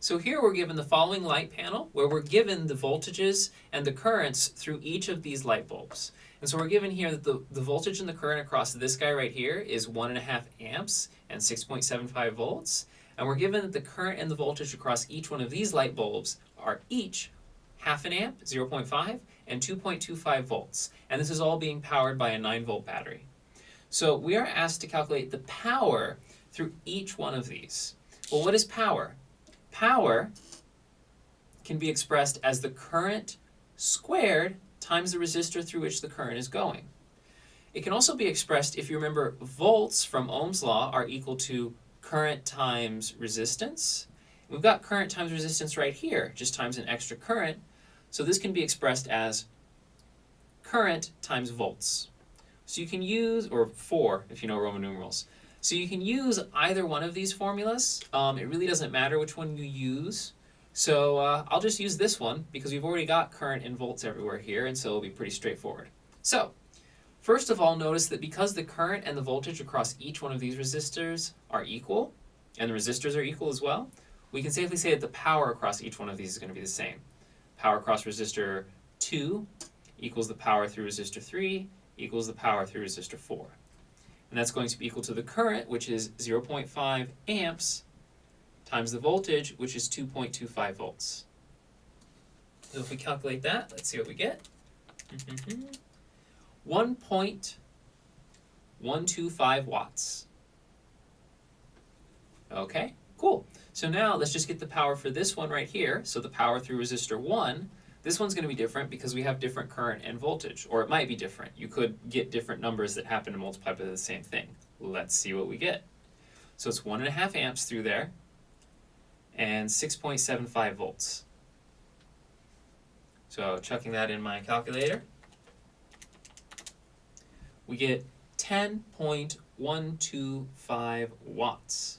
So here we're given the following light panel where we're given the voltages and the currents through each of these light bulbs. And so we're given here that the voltage and the current across this guy right here is 1.5 amps and 6.75 volts. And we're given that the current and the voltage across each one of these light bulbs are each 0.5 amp, 0.5, and 2.25 volts. And this is all being powered by a 9-volt battery. So we are asked to calculate the power through each one of these. Well, what is power? Power can be expressed as the current squared times the resistor through which the current is going. It can also be expressed, if you remember, volts from Ohm's law are equal to current times resistance. We've got current times resistance right here, just times an extra current. So this can be expressed as current times volts. So you can use, or 4 if you know Roman numerals. So you can use either one of these formulas. It really doesn't matter which one you use. So I'll just use this one because we've already got current and volts everywhere here, and so it'll be pretty straightforward. So first of all, notice that because the current and the voltage across each one of these resistors are equal, and the resistors are equal as well, we can safely say that the power across each one of these is going to be the same. Power across resistor 2 equals the power through resistor 3 equals the power through resistor 4. And that's going to be equal to the current, which is 0.5 amps, times the voltage, which is 2.25 volts. So if we calculate that, let's see what we get. 1.125 watts. Okay, cool. So now let's just get the power for this one right here. So the power through resistor 1, this one's going to be different because we have different current and voltage, or it might be different. You could get different numbers that happen to multiply by the same thing. Let's see what we get. So it's 1.5 amps through there and 6.75 volts. So chucking that in my calculator, we get 10.125 watts.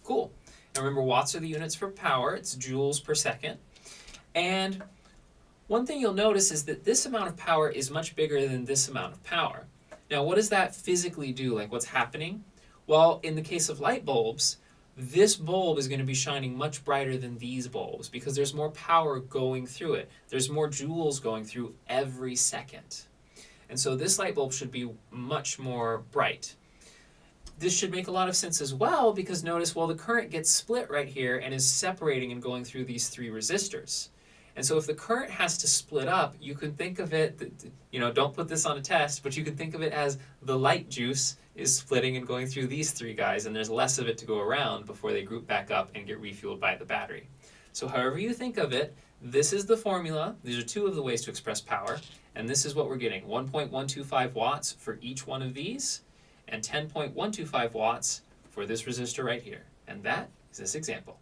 Cool. Now remember, watts are the units for power. It's joules per second. And one thing you'll notice is that this amount of power is much bigger than this amount of power. Now, what does that physically do? Like, what's happening? Well, in the case of light bulbs, this bulb is going to be shining much brighter than these bulbs because there's more power going through it. There's more joules going through every second. And so this light bulb should be much more bright. This should make a lot of sense as well because notice, well, the current gets split right here and is separating and going through these 3 resistors. And so if the current has to split up, you can think of it, don't put this on a test, but you can think of it as the light juice is splitting and going through these 3 guys, and there's less of it to go around before they group back up and get refueled by the battery. So however you think of it, this is the formula. These are 2 of the ways to express power, and this is what we're getting. 1.125 watts for each one of these, and 10.125 watts for this resistor right here. And that is this example.